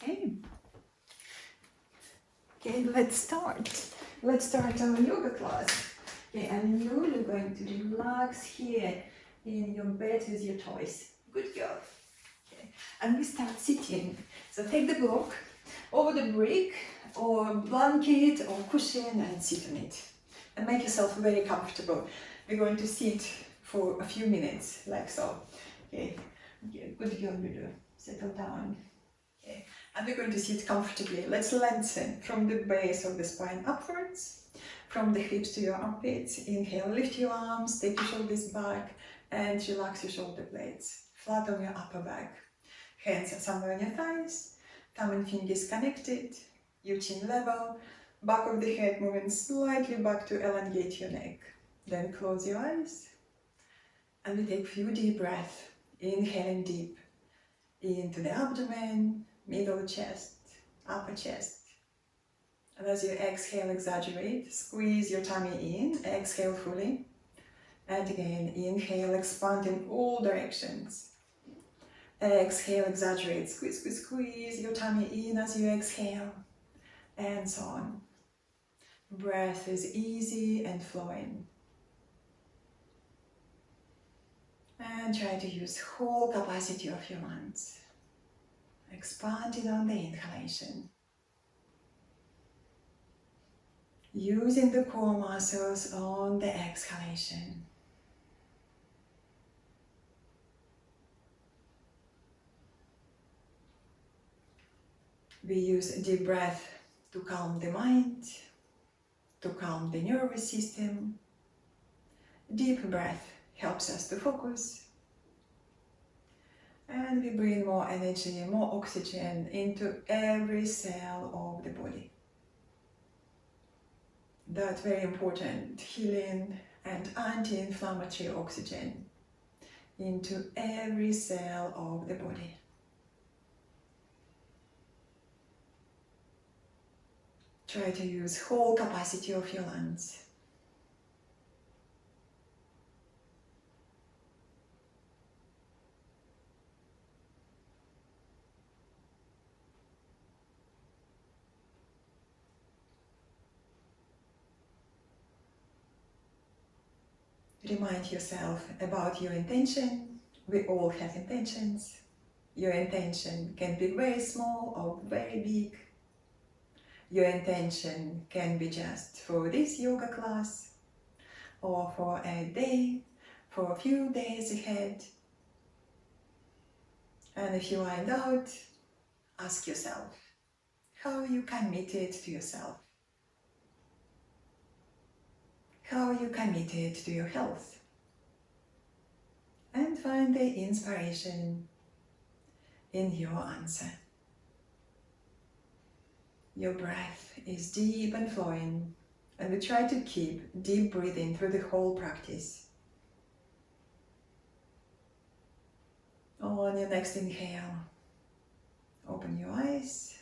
Okay. Okay, let's start. Let's start our yoga class. Okay, and you're going to relax here in your bed with your toys. Good girl. Okay, and we start sitting. So take the block over the brick or blanket or cushion and sit on it. And make yourself very comfortable. We're going to sit for a few minutes, like so. Okay, okay, good girl, Lulu. Settle down. Okay. And we're going to sit comfortably. Let's lengthen from the base of the spine upwards, from the hips to your armpits. Inhale, lift your arms, take your shoulders back, and relax your shoulder blades. Flat on your upper back. Hands are somewhere on your thighs, thumb and fingers connected, your chin level, back of the head moving slightly back to elongate your neck. Then close your eyes, and we take a few deep breaths. Inhaling deep into the abdomen, middle chest, upper chest. And as you exhale, exaggerate, squeeze your tummy in, exhale fully. And again, inhale, expand in all directions. Exhale, exaggerate, squeeze, squeeze, squeeze your tummy in as you exhale, and so on. Breath is easy and flowing. And try to use whole capacity of your lungs. Expand it on the inhalation. Using the core muscles on the exhalation. We use a deep breath to calm the mind, to calm the nervous system. Deep breath helps us to focus. And we bring more energy, more oxygen into every cell of the body. That's very important, healing and anti-inflammatory oxygen into every cell of the body. Try to use whole capacity of your lungs. Remind yourself about your intention. We all have intentions. Your intention can be very small or very big. Your intention can be just for this yoga class, or for a day, for a few days ahead. And if you are in doubt, ask yourself, how are you committed to yourself? How are you committed to your health? And find the inspiration in your answer. Your breath is deep and flowing, and we try to keep deep breathing through the whole practice. On your next inhale, open your eyes,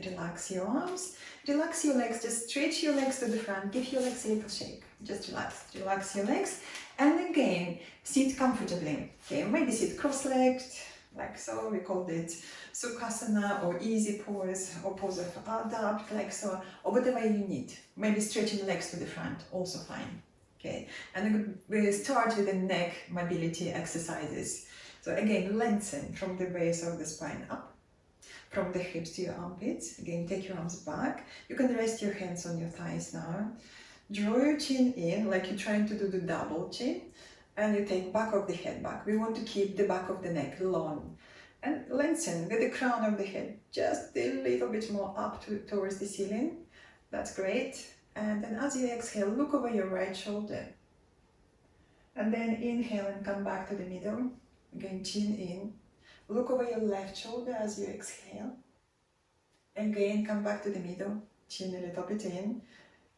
relax your arms, relax your legs, just stretch your legs to the front, give your legs a little shake, just relax your legs, and again, sit comfortably. Okay, maybe sit cross-legged, like so, we called it Sukhasana or easy pose or pose of adapt, like so, or whatever you need. Maybe stretching legs to the front, also fine. Okay, and we start with the neck mobility exercises. So again, lengthen from the base of the spine up, from the hips to your armpits. Again, take your arms back. You can rest your hands on your thighs now. Draw your chin in, like you're trying to do the double chin. And you take back of the head back. We want to keep the back of the neck long. And lengthen with the crown of the head just a little bit more up towards the ceiling. That's great. And then as you exhale, look over your right shoulder. And then inhale and come back to the middle. Again, chin in. Look over your left shoulder as you exhale. Again, come back to the middle. Chin a little bit in.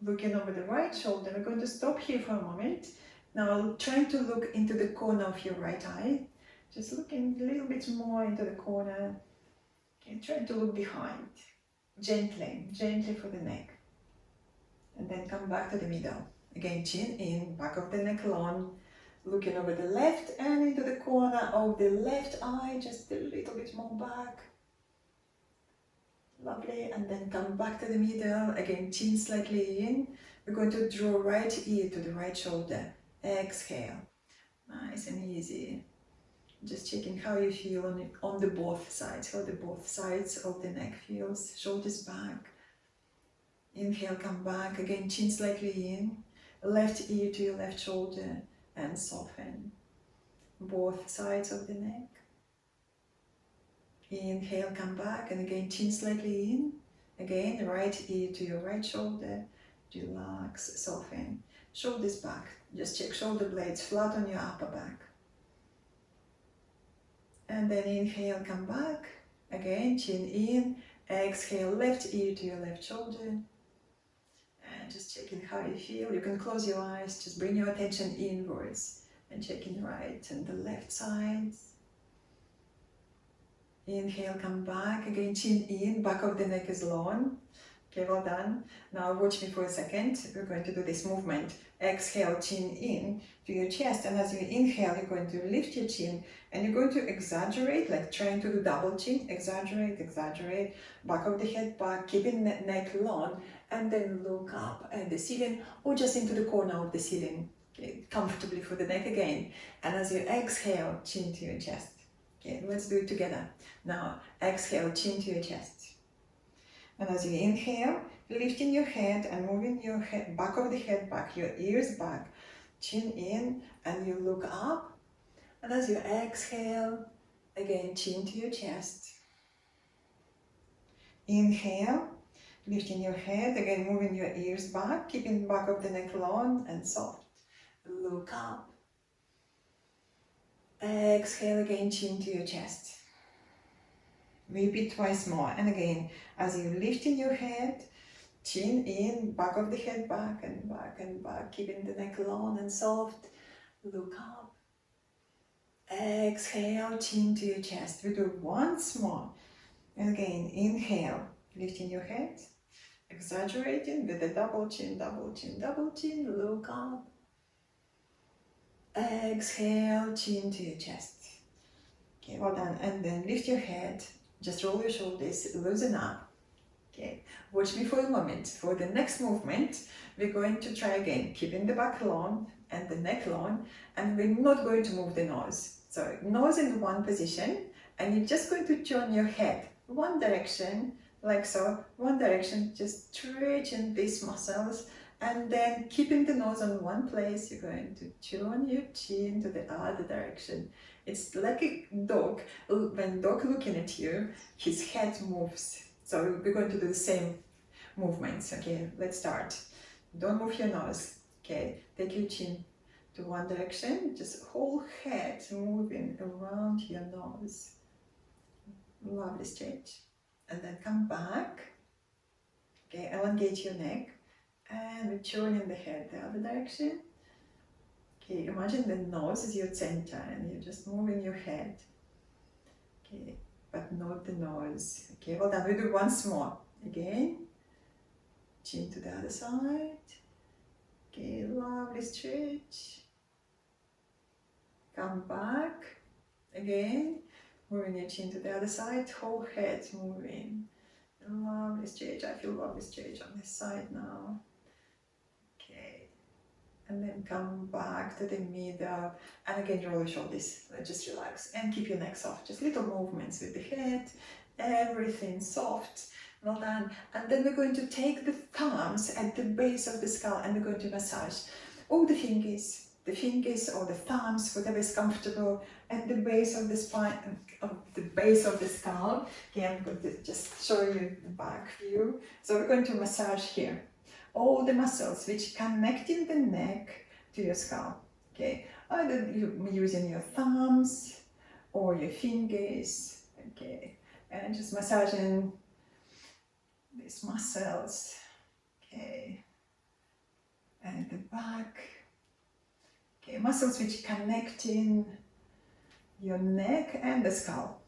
Looking over the right shoulder. We're going to stop here for a moment. Now, trying to look into the corner of your right eye. Just looking a little bit more into the corner. Okay, trying to look behind. Gently for the neck. And then come back to the middle. Again, chin in, back of the neck long. Looking over the left and into the corner of the left eye, just a little bit more back. Lovely. And then come back to the middle. Again, chin slightly in. We're going to draw right ear to the right shoulder. Exhale. Nice and easy. Just checking how you feel on the both sides, how the both sides of the neck feels. Shoulders back. Inhale, come back. Again, chin slightly in. Left ear to your left shoulder and soften. Both sides of the neck. Inhale, come back, and again chin slightly in. Again, right ear to your right shoulder. Relax, soften. Shoulders back. Just check shoulder blades flat on your upper back. And then inhale, come back. Again, chin in. Exhale, left ear to your left shoulder. And just checking how you feel. You can close your eyes. Just bring your attention inwards and checking right and the left sides. Inhale, come back. Again, chin in. Back of the neck is long. Okay, well done. Now watch me for a second. We're going to do this movement. Exhale, chin in to your chest. And as you inhale, you're going to lift your chin. And you're going to exaggerate, like trying to do double chin. Exaggerate, exaggerate. Back of the head back, keeping the neck long. And then look up at the ceiling or just into the corner of the ceiling. Okay, comfortably for the neck again. And as you exhale, chin to your chest. Okay, let's do it together. Now, exhale, chin to your chest. And as you inhale, lifting your head and moving your head, back of the head back, your ears back, chin in, and you look up. And as you exhale, again, chin to your chest. Inhale, lifting your head, again, moving your ears back, keeping the back of the neck long and soft. Look up. Exhale again, chin to your chest. Repeat twice more. And again, as you lift in your head, chin in, back of the head back and back and back, keeping the neck long and soft. Look up. Exhale, chin to your chest. We do it once more. And again, inhale, lifting your head, exaggerating with the double chin, double chin, double chin. Look up. Exhale, chin to your chest. Okay, well done. And then lift your head, just roll your shoulders, loosen up. Okay, watch me for a moment. For the next movement, we're going to try again, keeping the back long and the neck long, and we're not going to move the nose. So nose in one position, and you're just going to turn your head one direction, like so, one direction, just stretching these muscles. And then keeping the nose on one place, you're going to turn your chin to the other direction. It's like a dog. When dog looking at you, his head moves. So we're going to do the same movements. Okay, let's start. Don't move your nose. Okay, take your chin to one direction. Just whole head moving around your nose. Lovely stretch. And then come back. Okay, elongate your neck. And we're turning the head the other direction. Okay, imagine the nose is your center and you're just moving your head. Okay, but not the nose. Okay, well done. We do once more. Again, chin to the other side. Okay, lovely stretch. Come back. Again, moving your chin to the other side. Whole head moving. Lovely stretch. I feel lovely stretch on this side now. And then come back to the middle. And again, roll your shoulders. Just relax and keep your neck soft. Just little movements with the head. Everything soft. Well done. And then we're going to take the thumbs at the base of the skull and we're going to massage all the fingers or the thumbs, whatever is comfortable, at the base of the spine, of the base of the skull. Okay, I'm going to just show you the back view. So we're going to massage here. All the muscles which connecting the neck to your skull. Okay, either you using your thumbs or your fingers. Okay, and just massaging these muscles. Okay, and the back. Okay, muscles which connecting your neck and the skull.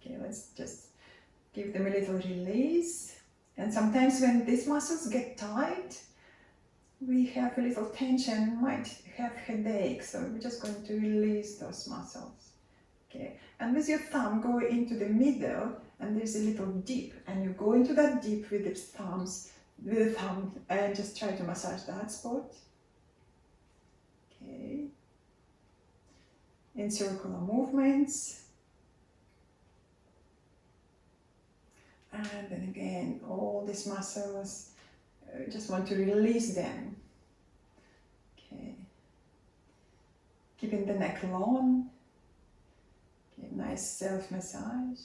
Okay, let's just give them a little release. And sometimes when these muscles get tight, we have a little tension, might have headache. So we're just going to release those muscles. Okay, And with your thumb, go into the middle, and there's a little dip, and you go into that dip with the thumb, and just try to massage that spot. Okay. In circular movements. And then again, all these muscles, just want to release them. Okay. Keeping the neck long. Okay, nice self-massage.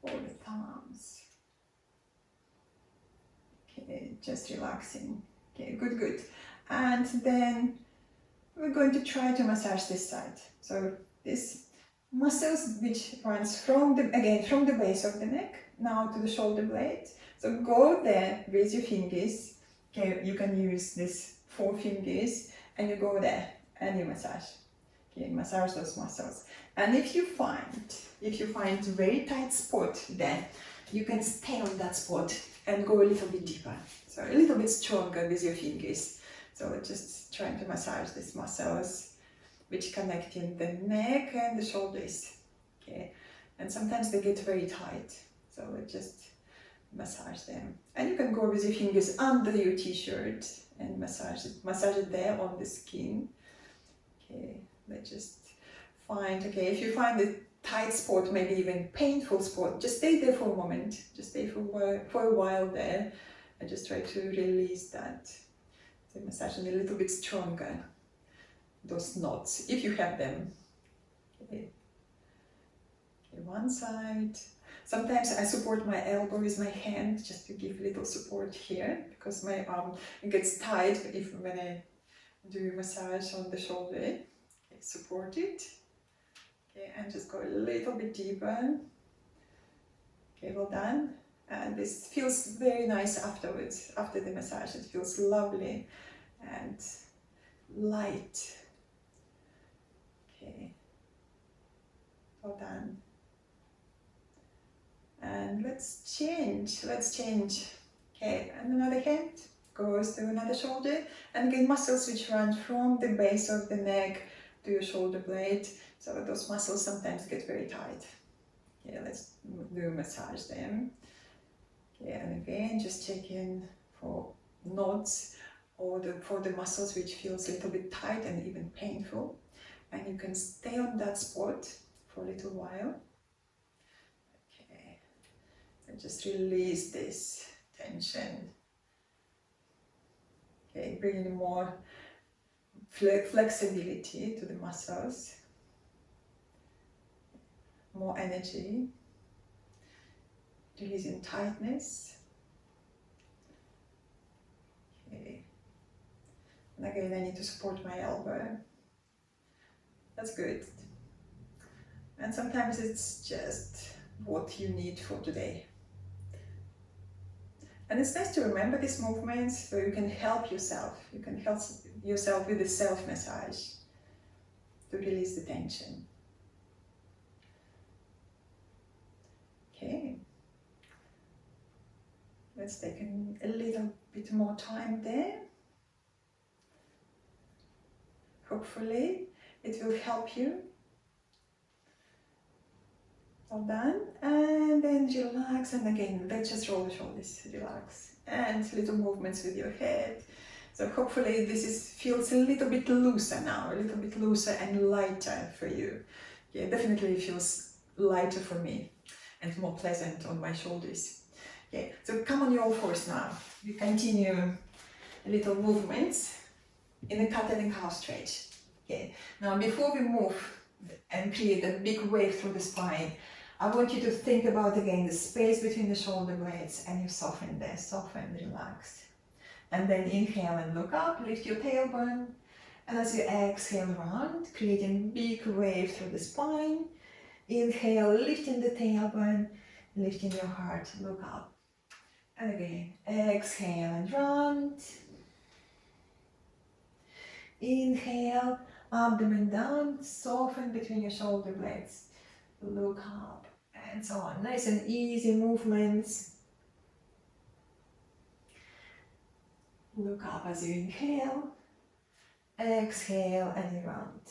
All the thumbs. Okay, just relaxing. Okay, good, good. And then we're going to try to massage this side. So this muscles which runs from the base of the neck now to the shoulder blade. So go there with your fingers. Okay, you can use these 4 fingers, and you go there and you massage. Okay, massage those muscles. And if you find a very tight spot there, you can stay on that spot and go a little bit deeper. So a little bit stronger with your fingers. So just trying to massage these muscles which connect in the neck and the shoulders. Okay, and sometimes they get very tight. So just massage them. And you can go with your fingers under your t-shirt and massage it there on the skin. Okay, let's just find, okay, if you find a tight spot, maybe even painful spot, just stay there for a moment. Just stay for a while there and just try to release that. So massaging a little bit stronger, those knots, if you have them. Okay. Okay, one side. Sometimes I support my elbow with my hand just to give a little support here, because my arm gets tight when I do massage on the shoulder. Okay, support it. Okay, and just go a little bit deeper. Okay, well done. And this feels very nice afterwards, after the massage. It feels lovely and light. Okay, well done. And let's change. Okay, and another hand goes to another shoulder, and again muscles which run from the base of the neck to your shoulder blade. So those muscles sometimes get very tight. Okay, let's do massage them. Okay, and again just check in for knots or for the muscles which feels a little bit tight and even painful. And you can stay on that spot for a little while. Okay, and just release this tension. Okay, bringing more flexibility to the muscles, more energy, releasing tightness. Okay, and again I need to support my elbow. That's good. And sometimes it's just what you need for today. And it's nice to remember these movements so you can help yourself. You can help yourself with the self-massage to release the tension. Okay. Let's take a little bit more time there. Hopefully it will help you. Well done. And then relax, and again let's just roll the shoulders, relax, and little movements with your head. So hopefully this feels a little bit looser now, a little bit looser and lighter for you. Yeah, definitely feels lighter for me and more pleasant on my shoulders. Okay, so come on your all fours now. We continue little movements in the cat and calf stretch. Okay, now before we move and create a big wave through the spine, I want you to think about again the space between the shoulder blades, and you soften there, soften, relax. And then inhale and look up, lift your tailbone, and as you exhale round, creating big wave through the spine. Inhale, lifting the tailbone, lifting your heart, look up. And again, exhale and round. Inhale, abdomen down, soften between your shoulder blades, look up, and so on. Nice and easy movements. Look up as you inhale. Exhale and round.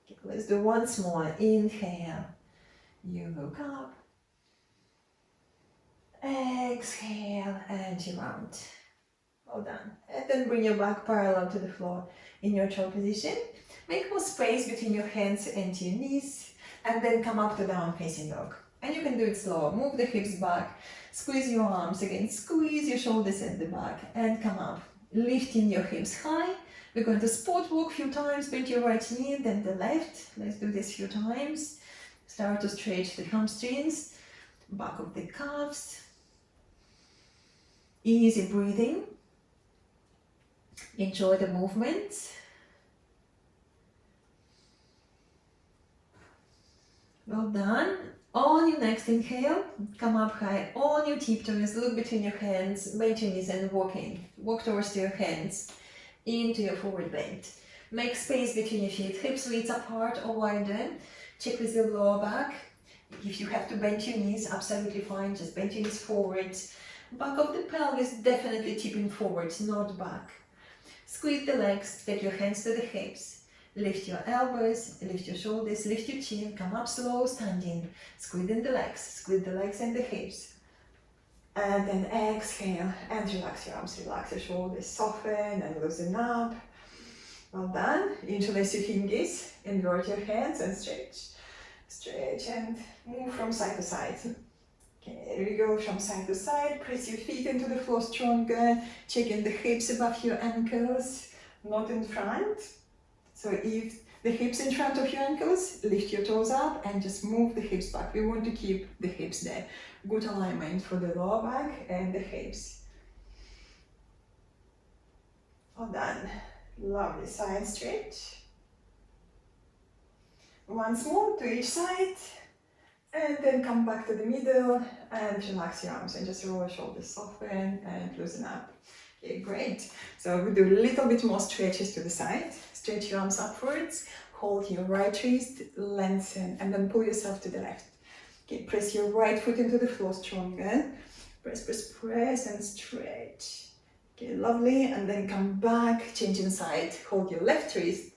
Okay, let's do once more. Inhale. You look up. Exhale and you round. Well done. And then bring your back parallel to the floor in neutral position. Make more space between your hands and your knees. And then come up to down facing dog. And you can do it slow. Move the hips back. Squeeze your arms again. Squeeze your shoulders at the back. And come up. Lifting your hips high. We're going to spot walk a few times. Bend your right knee, then the left. Let's do this a few times. Start to stretch the hamstrings. Back of the calves. Easy breathing. Enjoy the movement. Well done. On your next inhale, come up high on your tiptoes, look between your hands, bend your knees and walk in. Walk towards your hands, into your forward bend. Make space between your feet, hips width apart or wider. Check with your lower back. If you have to bend your knees, absolutely fine, just bend your knees forward. Back of the pelvis definitely tipping forward, not back. Squeeze the legs, take your hands to the hips. Lift your elbows, lift your shoulders, lift your chin, come up slow, standing. Squeeze in the legs and the hips. And then exhale and relax your arms, relax your shoulders, soften and loosen up. Well done. Interlace your fingers, invert your hands and stretch. Stretch and move from side to side. Okay, here we go from side to side. Press your feet into the floor stronger. Checking the hips above your ankles, not in front. So if the hips in front of your ankles, lift your toes up and just move the hips back. We want to keep the hips there. Good alignment for the lower back and the hips. Well done. Lovely side stretch. Once more to each side. And then come back to the middle and relax your arms and just roll your shoulders, soften and loosen up. Okay, great. So we do a little bit more stretches to the side. Stretch your arms upwards, hold your right wrist, lengthen, and then pull yourself to the left. Okay, press your right foot into the floor stronger. Press, press, press, and stretch. Okay, lovely. And then come back, changing side. Hold your left wrist,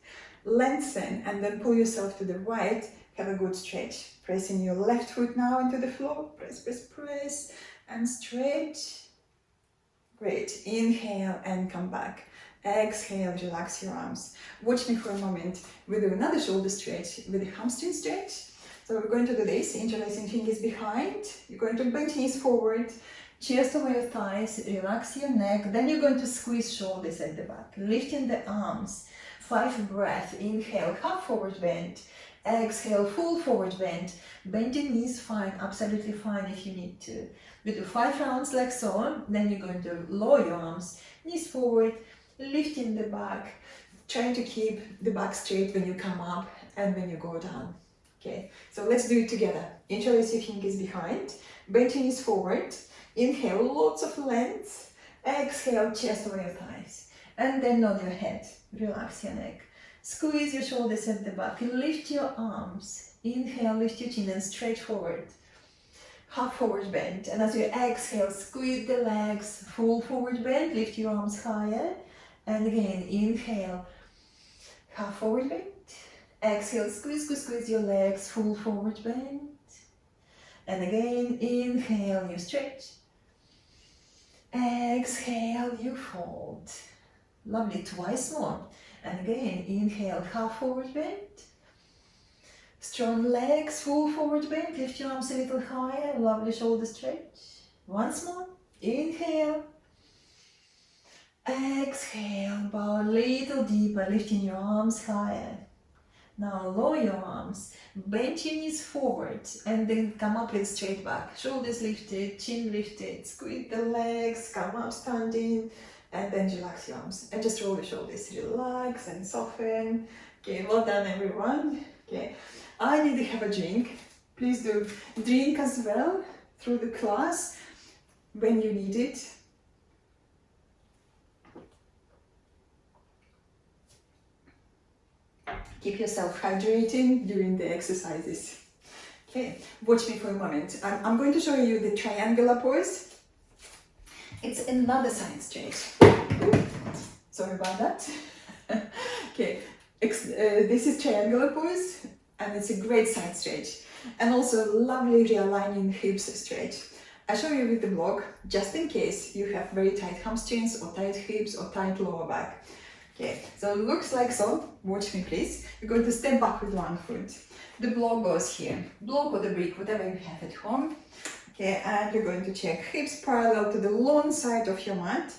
lengthen, and then pull yourself to the right. Have a good stretch. Pressing your left foot now into the floor. Press, press, press, and stretch. Great. Inhale and come back. Exhale, relax your arms. Watch me for a moment. We do another shoulder stretch with a hamstring stretch. So we're going to do this, interlacing fingers behind. You're going to bend knees forward, chest over your thighs, relax your neck. Then you're going to squeeze shoulders at the back, lifting the arms. 5 breaths. Inhale, half forward bend. Exhale, full forward bend. Bend your knees, fine, absolutely fine if you need to. We do 5 rounds like so. Then you're going to lower your arms, knees forward, lifting the back, trying to keep the back straight when you come up and when you go down. Okay, so let's do it together. Interlace your fingers behind, bend your knees forward. Inhale, lots of length. Exhale, chest over your thighs. And then nod your head, relax your neck. Squeeze your shoulders at the back, lift your arms. Inhale, lift your chin and stretch forward. Half forward bend. And as you exhale, squeeze the legs, full forward bend, lift your arms higher. And again, inhale, half forward bend. Exhale, squeeze, squeeze, squeeze your legs, full forward bend. And again, inhale, you stretch. Exhale, you fold. Lovely, twice more. And again, inhale, half forward bend. Strong legs, full forward bend. Lift your arms a little higher. Lovely shoulder stretch. Once more. Inhale. Exhale, bow a little deeper, lifting your arms higher. Now lower your arms, bend your knees forward and then come up with straight back. Shoulders lifted, chin lifted, squeeze the legs, come up standing and then relax your arms. And just roll your shoulders, relax and soften. Okay, well done everyone. Okay, I need to have a drink. Please do drink as well through the class when you need it. Keep yourself hydrating during the exercises. Okay, watch me for a moment. I'm going to show you the triangular pose. It's another side stretch. Sorry about that. Okay, this is triangular pose, and it's a great side stretch. And also lovely realigning hips stretch. I show you with the block, just in case you have very tight hamstrings or tight hips or tight lower back. Okay, so it looks like so. Watch me please. We're going to step back with one foot. The block goes here. Block or the brick, whatever you have at home. Okay, and you're going to check hips parallel to the long side of your mat.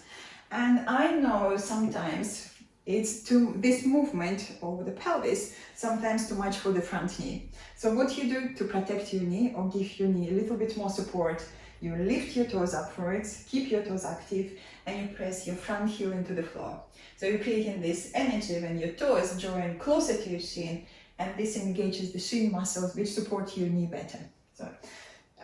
And I know sometimes it's this movement over the pelvis, sometimes too much for the front knee. So what you do to protect your knee or give your knee a little bit more support, you lift your toes upwards, keep your toes active, and you press your front heel into the floor. So you're creating this energy when your toes join closer to your shin, and this engages the shin muscles which support your knee better. So,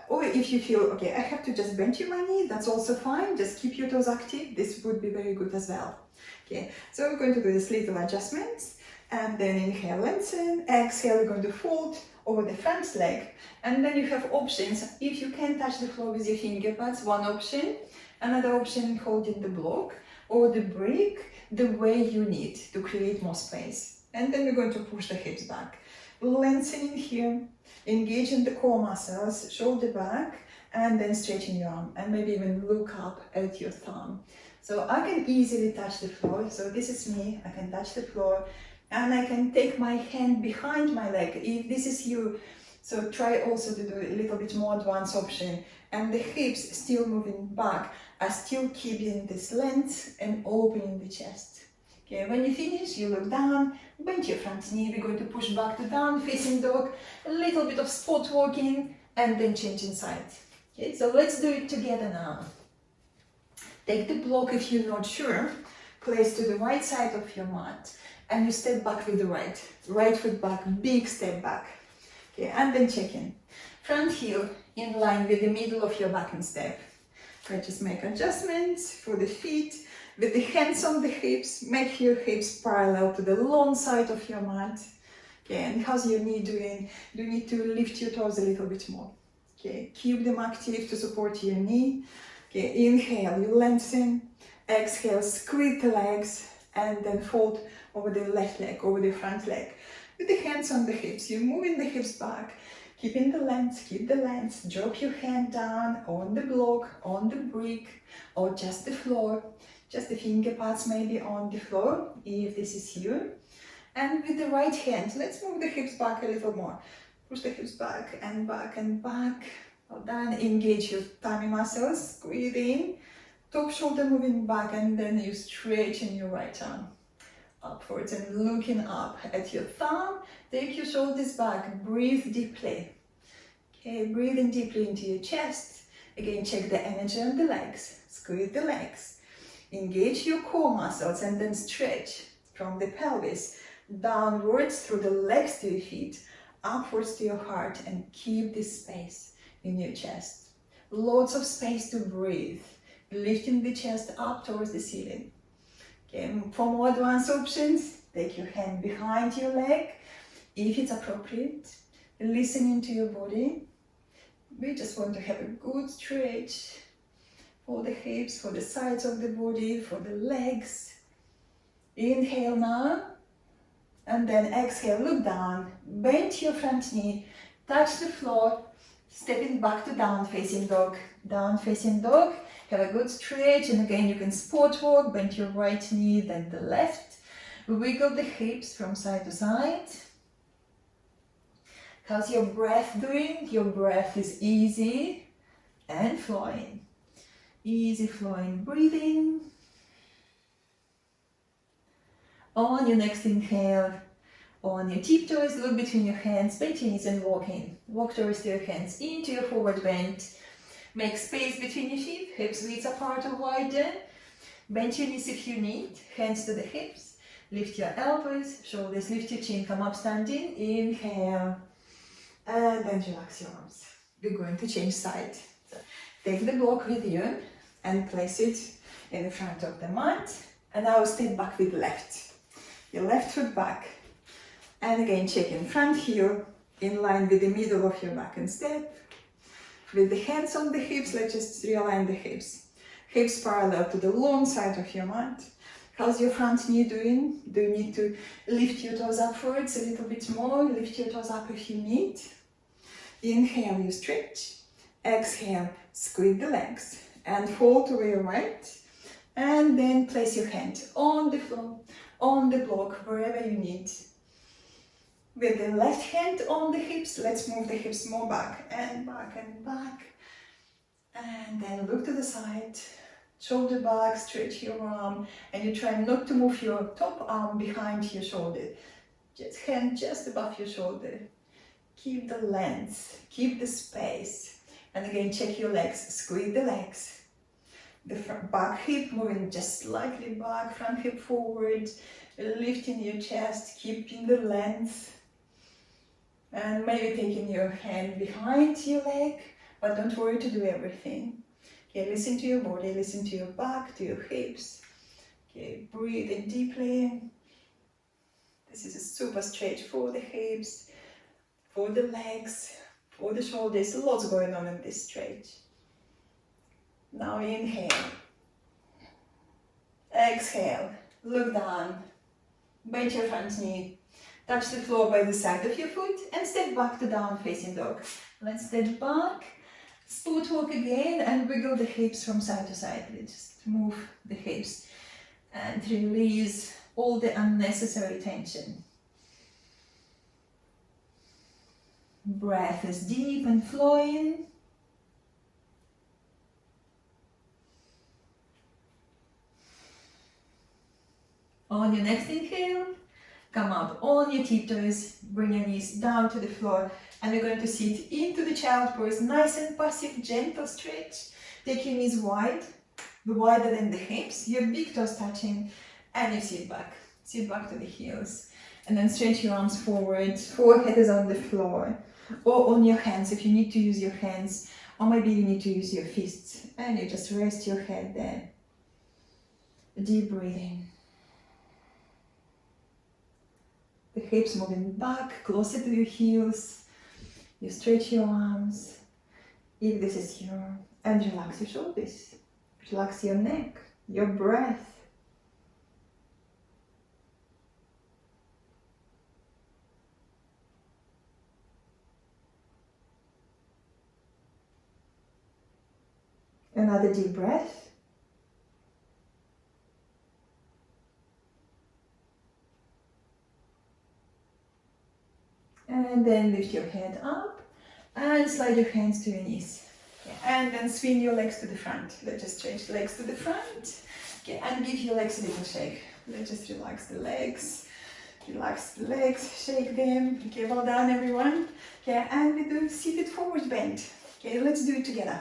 or if you feel, okay, I have to just bend my knee, that's also fine. Just keep your toes active. This would be very good as well. Okay, so we're going to do this little adjustments, and then inhale, lengthen, exhale, we're going to fold over the front leg, and then you have options. If you can touch the floor with your finger pads, one option, another option holding the block or the brick the way you need to create more space. And then we're going to push the hips back, lengthening here, engaging the core muscles, shoulder back, and then stretching your arm, and maybe even look up at your thumb. So I can easily touch the floor. So this is me, I can touch the floor, and I can take my hand behind my leg if this is you. So try also to do a little bit more advanced option, and the hips still moving back are still keeping this length and opening the chest. Okay, when you finish, you look down, bend your front knee, we're going to push back to down facing dog, a little bit of spot walking, and then changing side. Okay, so let's do it together now. Take the block if you're not sure, place to the right side of your mat, and you step back with the right foot back, big step back. Okay, and then check in. Front heel in line with the middle of your back and step. Okay, just make adjustments for the feet. With the hands on the hips, make your hips parallel to the long side of your mat. Okay, and how's your knee doing? Do you need to lift your toes a little bit more? Okay, keep them active to support your knee. Okay, inhale, you lengthen. Exhale, squeeze the legs, and then fold over the left leg, over the front leg. With the hands on the hips, you're moving the hips back, keeping the length, keep the length. Drop your hand down on the block, on the brick, or just the floor. Just the finger pads maybe on the floor, if this is you. And with the right hand, let's move the hips back a little more. Push the hips back and back and back. Well done. Engage your tummy muscles, squeeze in. Top shoulder moving back, and then you straighten your right arm upwards and looking up at your thumb. Take your shoulders back, breathe deeply. Okay, breathing deeply into your chest. Again, check the energy on the legs, squeeze the legs. Engage your core muscles and then stretch from the pelvis downwards through the legs to your feet, upwards to your heart, and keep this space in your chest. Lots of space to breathe, lifting the chest up towards the ceiling. Okay, for more advanced options, take your hand behind your leg if it's appropriate. Listening to your body. We just want to have a good stretch for the hips, for the sides of the body, for the legs. Inhale now, and then exhale, look down, bend your front knee, touch the floor, stepping back to down facing dog. Down facing dog, have a good stretch, and again you can spot walk, bend your right knee, then the left. Wiggle the hips from side to side. How's your breath doing? Your breath is easy and flowing. Easy flowing breathing. On your next inhale, on your tiptoes, look between your hands, bend your knees and walk in. Walk towards your hands into your forward bend. Make space between your feet, hips width apart or wider. Bend your knees if you need, hands to the hips. Lift your elbows, shoulders, lift your chin, come up standing. Inhale, and then relax your arms. We're going to change side. So take the block with you and place it in the front of the mat. And now step back with left. Your left foot back. And again, check in front heel, in line with the middle of your back and step. With the hands on the hips, let's just realign the hips. Hips parallel to the long side of your mat. How's your front knee doing? Do you need to lift your toes upwards a little bit more? Lift your toes up if you need. Inhale, you stretch. Exhale, squeeze the legs and fall to your right. And then place your hand on the floor, on the block, wherever you need. With the left hand on the hips, let's move the hips more back and back and back. And then look to the side, shoulder back, stretch your arm, and you try not to move your top arm behind your shoulder. Just hand just above your shoulder. Keep the length, keep the space. And again, check your legs, squeeze the legs. The back hip moving just slightly back, front hip forward, lifting your chest, keeping the length. And maybe taking your hand behind your leg, but don't worry to do everything. Okay, listen to your body, listen to your back, to your hips. Okay, breathe in deeply. This is a super stretch for the hips, for the legs, for the shoulders. Lots going on in this stretch. Now inhale. Exhale. Look down. Bend your front knee. Touch the floor by the side of your foot and step back to down facing dog. Let's step back. Split walk again and wiggle the hips from side to side. Just move the hips and release all the unnecessary tension. Breath is deep and flowing. On your next inhale, come up on your tiptoes, bring your knees down to the floor, and we're going to sit into the child pose, nice and passive, gentle stretch. Take your knees wide, wider than the hips, your big toes touching, and you sit back to the heels. And then stretch your arms forward, forehead is on the floor, or on your hands if you need to use your hands, or maybe you need to use your fists, and you just rest your head there. Deep breathing. The hips moving back, closer to your heels. You stretch your arms, if this is you, and relax your shoulders. Relax your neck, your breath. Another deep breath. And then lift your head up and slide your hands to your knees. Okay. And then swing your legs to the front. Let's just stretch the legs to the front. Okay. And give your legs a little shake. Let's just relax the legs. Relax the legs, shake them. Okay, well done everyone. Okay, and we do seated forward bend. Okay, let's do it together.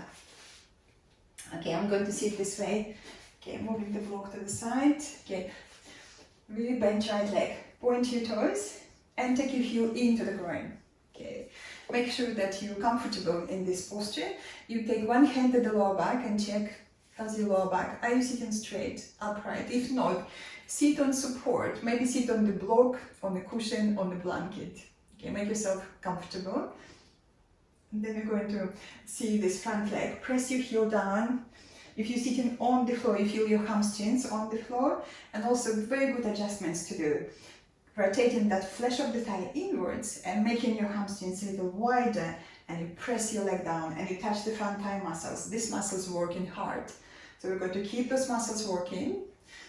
Okay, I'm going to sit this way. Okay, moving the block to the side. Okay, really bend right leg. Point your toes and take your heel into the groin. Okay, make sure that you're comfortable in this posture. You take one hand at the lower back and check how's your lower back. Are you sitting straight, upright? If not, sit on support. Maybe sit on the block, on the cushion, on the blanket. Okay, make yourself comfortable. And then we're going to see this front leg. Press your heel down. If you're sitting on the floor, you feel your hamstrings on the floor, and also very good adjustments to do. Rotating that flesh of the thigh inwards and making your hamstrings a little wider, and you press your leg down and you touch the front thigh muscles. These muscles working hard. So we're going to keep those muscles working.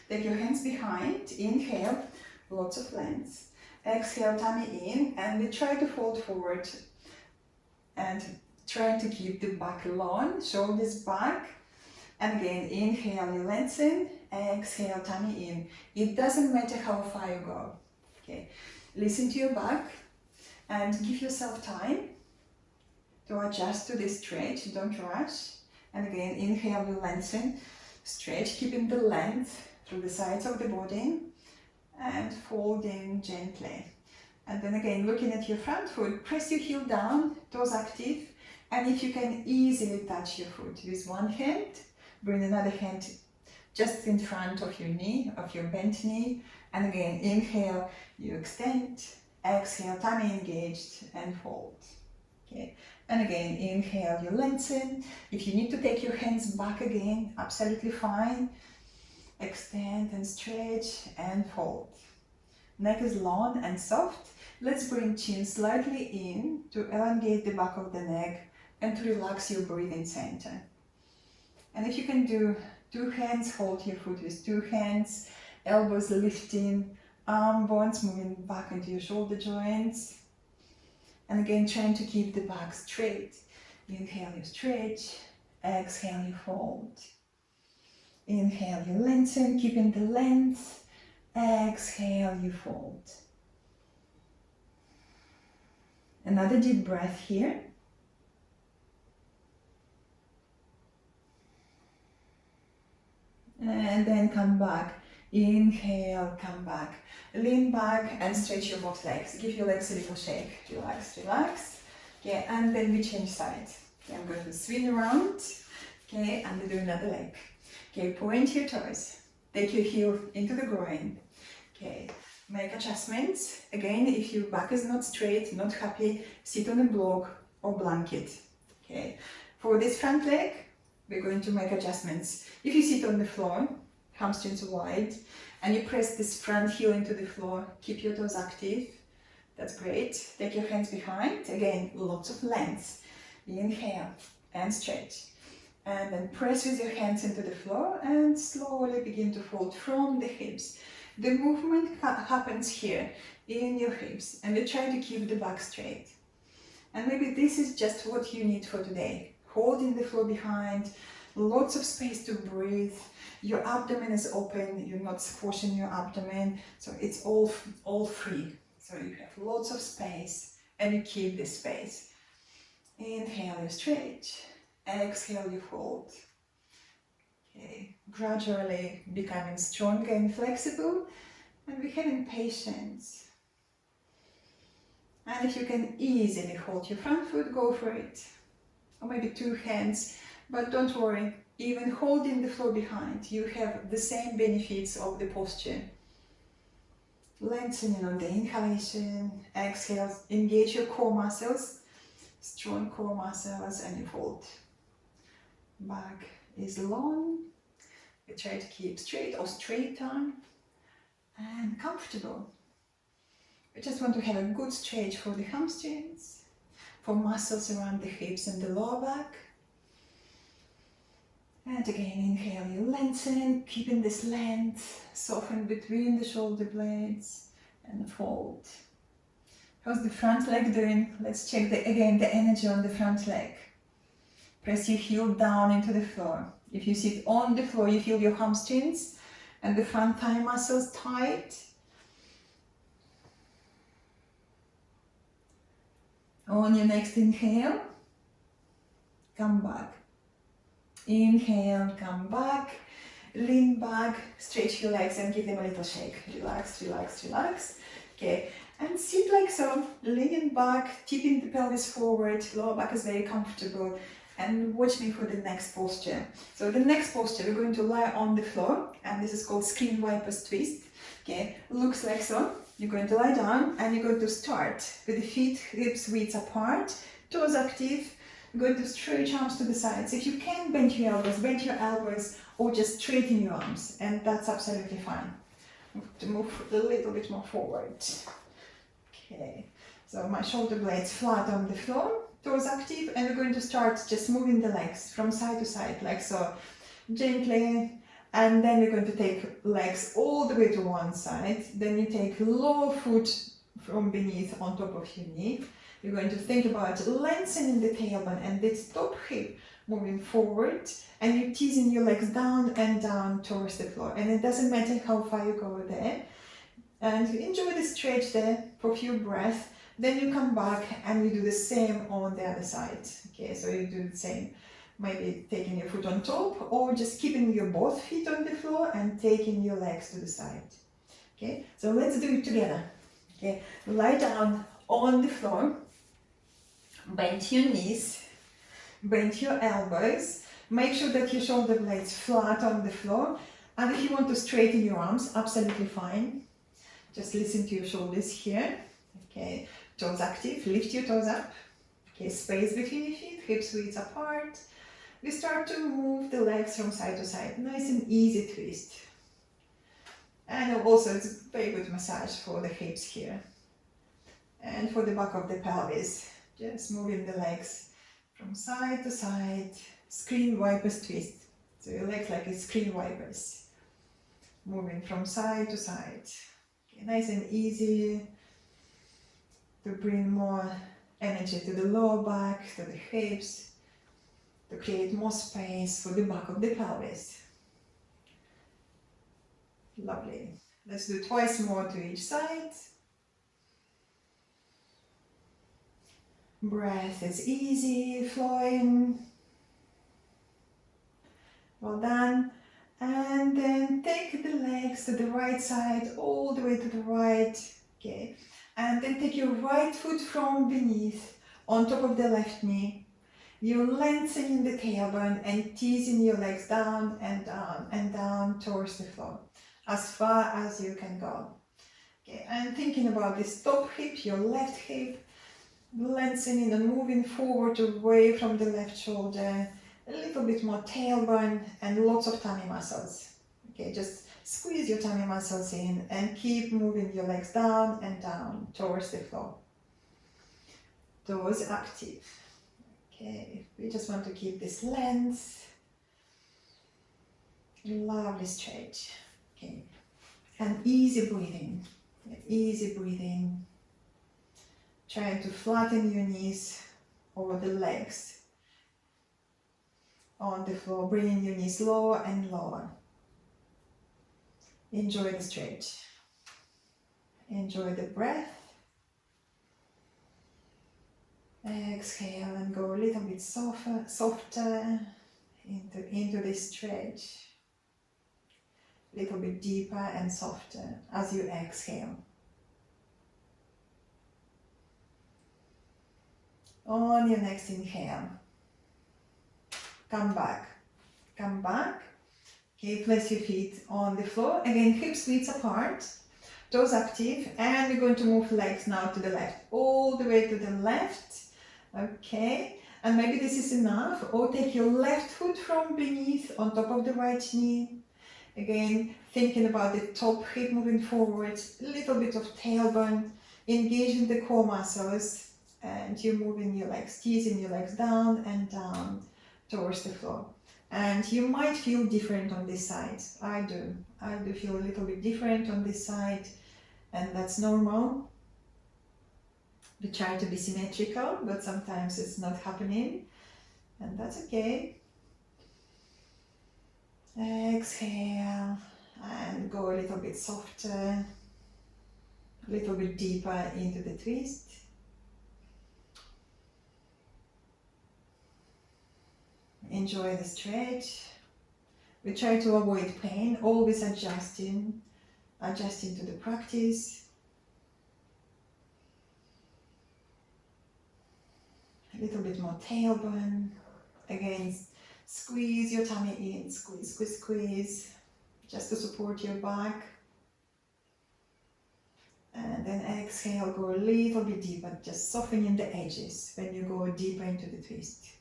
Take your hands behind, inhale, lots of length. Exhale, tummy in, and we try to fold forward. And try to keep the back long, shoulders back. And again, inhale, you lengthen, exhale, tummy in. It doesn't matter how far you go. Okay, listen to your back and give yourself time to adjust to this stretch, don't rush. And again, inhale, you lengthen, stretch, keeping the length through the sides of the body and folding gently. And then again, looking at your front foot, press your heel down, toes active, and if you can easily touch your foot with one hand, bring another hand just in front of your knee, of your bent knee, and again, inhale, you extend, exhale, tummy engaged, and fold. Okay, and again, inhale, you lengthen. If you need to take your hands back again, absolutely fine. Extend and stretch and fold. Neck is long and soft. Let's bring chin slightly in to elongate the back of the neck and to relax your breathing center. And if you can do 2 hands, hold your foot with 2 hands, elbows lifting, arm bones moving back into your shoulder joints. And again, trying to keep the back straight. Inhale, you stretch. Exhale, you fold. Inhale, you lengthen, keeping the length. Exhale, you fold. Another deep breath here. And then come back. Inhale, come back. Lean back and stretch your both legs. Give your legs a little shake. Relax, relax. Okay, and then we change sides. Okay, I'm going to swing around. Okay, and we do another leg. Okay, point your toes. Take your heel into the groin. Okay, make adjustments. Again, if your back is not straight, not happy, sit on a block or blanket. Okay, for this front leg, we're going to make adjustments. If you sit on the floor, hamstrings wide, and you press this front heel into the floor, keep your toes active. That's great. Take your hands behind. Again, lots of length. Inhale and stretch. And then press with your hands into the floor and slowly begin to fold from the hips. The movement happens here in your hips, and you try to keep the back straight. And maybe this is just what you need for today. Holding the floor behind, lots of space to breathe. Your abdomen is open, you're not squashing your abdomen, so it's all free. So you have lots of space and you keep this space. Inhale, you stretch. Exhale, you fold. Okay, gradually becoming stronger and flexible, and we're having patience. And if you can easily hold your front foot, go for it. Or maybe 2 hands, but don't worry, even holding the floor behind, you have the same benefits of the posture. Lengthening on the inhalation, exhale, engage your core muscles, strong core muscles, and you fold. Back is long. We try to keep straight or straighter and comfortable. We just want to have a good stretch for the hamstrings, for muscles around the hips and the lower back. And again, inhale, you lengthen, keeping this length, soften between the shoulder blades, and fold. How's the front leg doing? Let's check again the energy on the front leg. Press your heel down into the floor. If you sit on the floor, you feel your hamstrings and the front thigh muscles tight. On your next inhale, come back. Inhale, come back, lean back, stretch your legs and give them a little shake. Relax, relax, relax. Okay, and sit like so, leaning back, tipping the pelvis forward, lower back is very comfortable. And watch me for the next posture. So the next posture, we're going to lie on the floor, and this is called screen wipers twist. Okay, looks like so. You're going to lie down and you're going to start with the feet, hips, width apart, toes active. You're going to stretch arms to the sides. If you can, bend your elbows, or just straighten your arms, and that's absolutely fine. To move a little bit more forward. Okay, so my shoulder blades flat on the floor, toes active, and we're going to start just moving the legs from side to side, like so, gently. And then we're going to take legs all the way to one side. Then you take lower foot from beneath on top of your knee. You're going to think about lengthening the tailbone and this top hip moving forward, and you're teasing your legs down and down towards the floor. And it doesn't matter how far you go there. And enjoy the stretch there for a few breaths. Then you come back and you do the same on the other side. Okay, so you do the same. Maybe taking your foot on top, or just keeping your both feet on the floor and taking your legs to the side. Okay, so let's do it together. Okay, lie down on the floor, bend your knees, bend your elbows, make sure that your shoulder blades flat on the floor, and if you want to straighten your arms, absolutely fine. Just listen to your shoulders here. Okay, toes active, lift your toes up. Okay, space between your feet, hips width apart. We start to move the legs from side to side, nice and easy twist. And also it's a very good massage for the hips here. And for the back of the pelvis, just moving the legs from side to side, screen wipers twist. So your legs like a screen wipers, moving from side to side. Okay, nice and easy to bring more energy to the lower back, to the hips, to create more space for the back of the pelvis. Lovely. Let's do twice more to each side. Breath is easy, flowing. Well done. And then take the legs to the right side, all the way to the right. Okay. And then take your right foot from beneath, on top of the left knee. You're lengthening the tailbone and teasing your legs down and down and down towards the floor, as far as you can go. Okay. And thinking about this top hip, your left hip, lengthening and moving forward away from the left shoulder, a little bit more tailbone and lots of tummy muscles. Okay, just squeeze your tummy muscles in and keep moving your legs down and down towards the floor. Toes active. Okay, we just want to keep this length. Lovely stretch. Okay, and easy breathing. Easy breathing. Trying to flatten your knees over the legs on the floor, bringing your knees lower and lower. Enjoy the stretch. Enjoy the breath. Exhale and go a little bit softer into this stretch. A little bit deeper and softer as you exhale. On your next inhale, come back. Okay, place your feet on the floor. Again, hips width apart, toes active, and we're going to move legs now to the left, all the way to the left. Okay, and maybe this is enough, or take your left foot from beneath on top of the right knee. Again, thinking about the top hip moving forward, a little bit of tailbone, engaging the core muscles. And you're moving your legs, teasing your legs down and down towards the floor. And you might feel different on this side. I do feel a little bit different on this side, and that's normal. We try to be symmetrical, but sometimes it's not happening, and that's okay. Exhale and go a little bit softer, a little bit deeper into the twist. Enjoy the stretch. We try to avoid pain, always adjusting to the practice. A little bit more tailbone. Again, squeeze your tummy in, squeeze, just to support your back. And then exhale, go a little bit deeper, just softening the edges when you go deeper into the twist.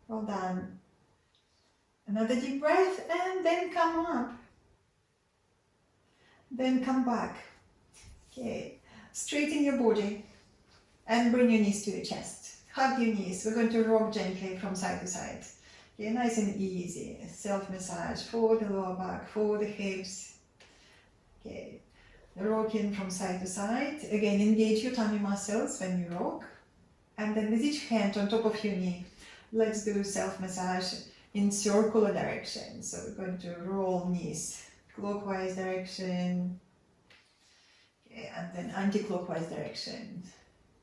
Well done. Another deep breath and then come up. Then come back. Okay. Straighten your body and bring your knees to your chest. Hug your knees. We're going to rock gently from side to side. Okay, nice and easy. Self-massage for the lower back, for the hips. Okay. Rocking from side to side. Again, engage your tummy muscles when you rock. And then with each hand on top of your knee, let's do self-massage in circular direction. So we're going to roll knees clockwise direction, okay, and then anti-clockwise direction.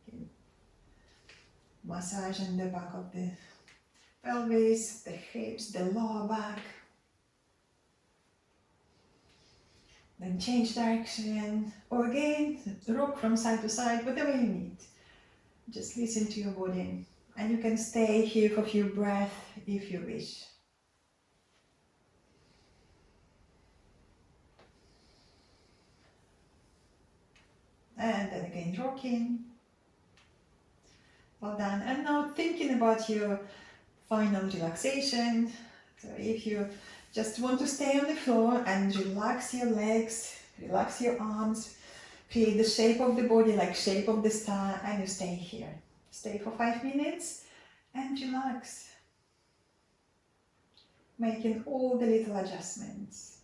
Okay. Massage in the back of the pelvis, the hips, the lower back. Then change direction, or again, rock from side to side, whatever you need. Just listen to your body. And you can stay here for a few breaths if you wish. And then again rocking. Well done. And now thinking about your final relaxation. So if you just want to stay on the floor and relax your legs, relax your arms, create the shape of the body like shape of the star, and you stay here. Stay for 5 minutes and relax, making all the little adjustments.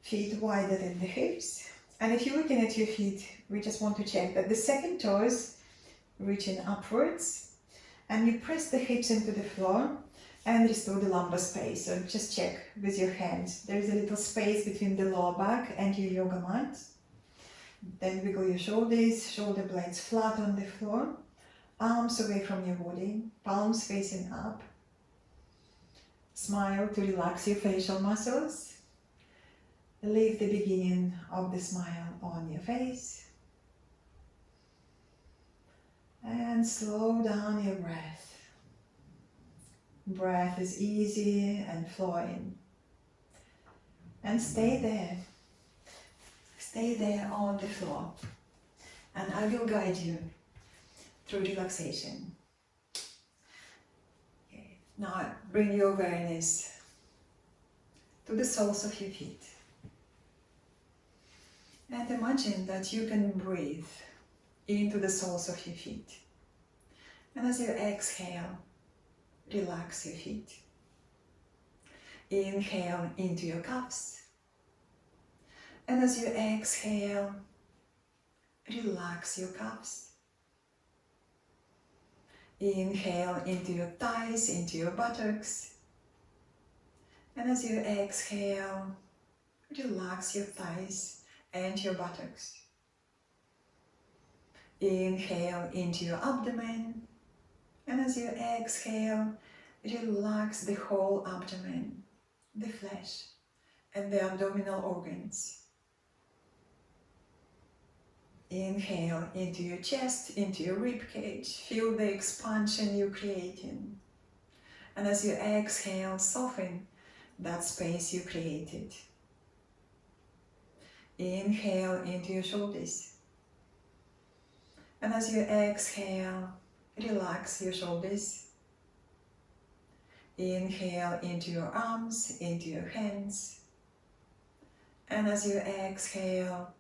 Feet wider than the hips. And if you're looking at your feet, we just want to check that the second toes reaching upwards, and you press the hips into the floor and restore the lumbar space. So just check with your hands. There is a little space between the lower back and your yoga mat. Then wiggle your shoulders, shoulder blades flat on the floor, arms away from your body, palms facing up. Smile to relax your facial muscles. Leave the beginning of the smile on your face. And slow down your breath. Breath is easy and flowing. And stay there. Stay there on the floor. And I will guide you through relaxation. Okay. Now bring your awareness to the soles of your feet. And imagine that you can breathe into the soles of your feet. And as you exhale, relax your feet. Inhale into your calves. And as you exhale, relax your calves. Inhale into your thighs, into your buttocks. And as you exhale, relax your thighs and your buttocks. Inhale into your abdomen, and as you exhale, relax the whole abdomen, the flesh, and the abdominal organs. Inhale into your chest, into your rib cage, feel the expansion you're creating. And as you exhale, soften that space you created. Inhale into your shoulders. And as you exhale, relax your shoulders. Inhale into your arms, into your hands. And as you exhale,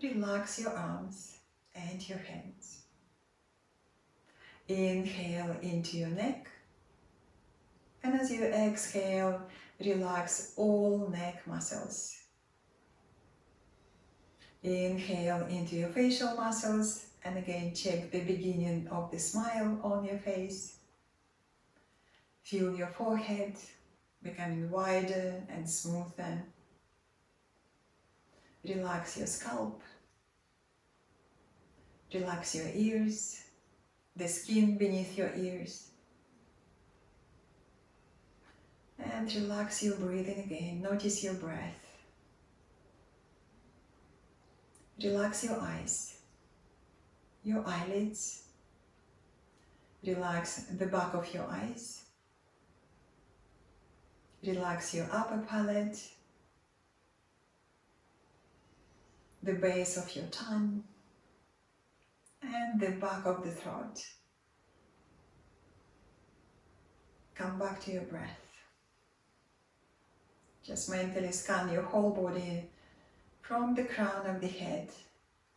relax your arms and your hands. Inhale into your neck. And as you exhale, relax all neck muscles. Inhale into your facial muscles, and again check the beginning of the smile on your face. Feel your forehead becoming wider and smoother. Relax your scalp. Relax your ears, the skin beneath your ears. And relax your breathing again. Notice your breath. Relax your eyes, your eyelids. Relax the back of your eyes. Relax your upper palate, the base of your tongue, and the back of the throat. Come back to your breath. Just mentally scan your whole body from the crown of the head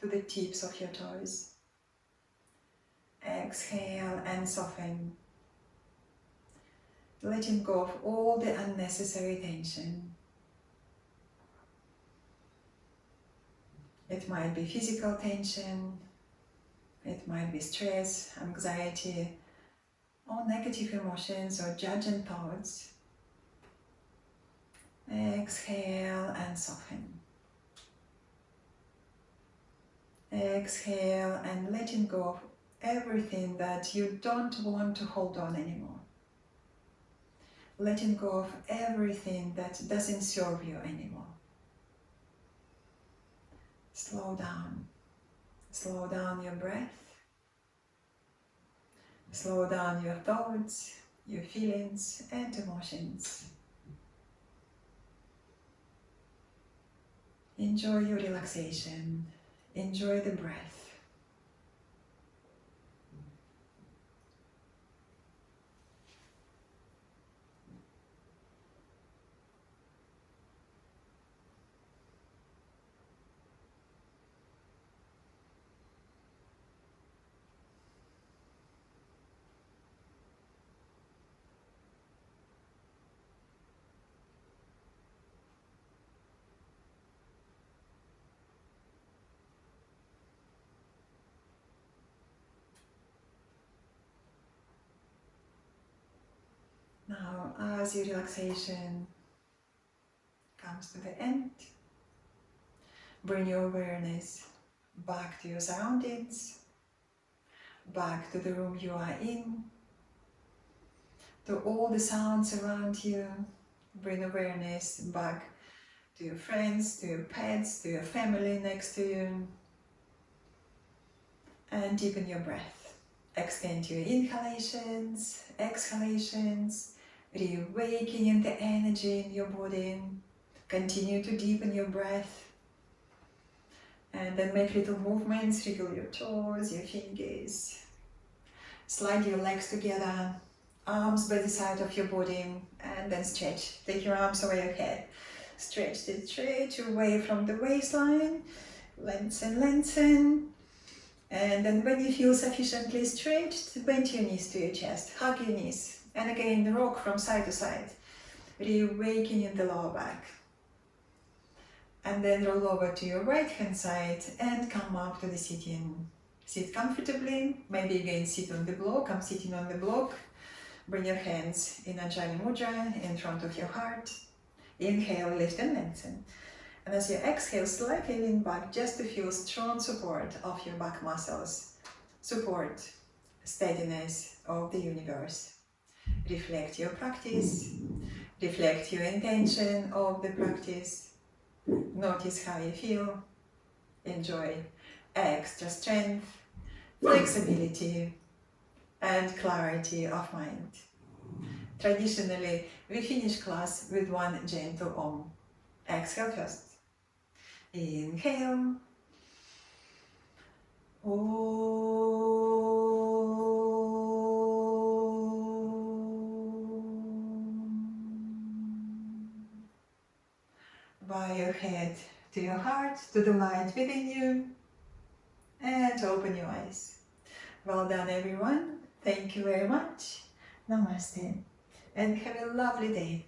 to the tips of your toes. Exhale and soften, letting go of all the unnecessary tension. It might be physical tension, it might be stress, anxiety, or negative emotions or judging thoughts. Exhale and soften. Exhale and letting go of everything that you don't want to hold on anymore. Letting go of everything that doesn't serve you anymore. Slow down. Slow down your breath. Slow down your thoughts, your feelings and emotions. Enjoy your relaxation. Enjoy the breath. Now, as your relaxation comes to the end, bring your awareness back to your surroundings, back to the room you are in, to all the sounds around you. Bring awareness back to your friends, to your pets, to your family next to you. And deepen your breath. Extend your inhalations, exhalations, reawakening the energy in your body. Continue to deepen your breath. And then make little movements, wriggle your toes, your fingers. Slide your legs together, arms by the side of your body, and then stretch. Take your arms over your head. Stretch away from the waistline. Lengthen, lengthen. And then when you feel sufficiently stretched, bend your knees to your chest, hug your knees. And again, rock from side to side, reawakening the lower back. And then roll over to your right hand side and come up to the sitting. Sit comfortably, maybe again sit on the block. I'm sitting on the block. Bring your hands in Anjali Mudra in front of your heart. Inhale, lift and lengthen. And as you exhale, slightly lean back just to feel strong support of your back muscles. Support, steadiness of the universe. Reflect your practice. Reflect your intention of the practice. Notice how you feel. Enjoy extra strength, flexibility, and clarity of mind. Traditionally, we finish class with one gentle Om. Exhale first. Inhale. Bow your head to your heart, to the light within you, and open your eyes. Well done, everyone. Thank you very much. Namaste. And have a lovely day.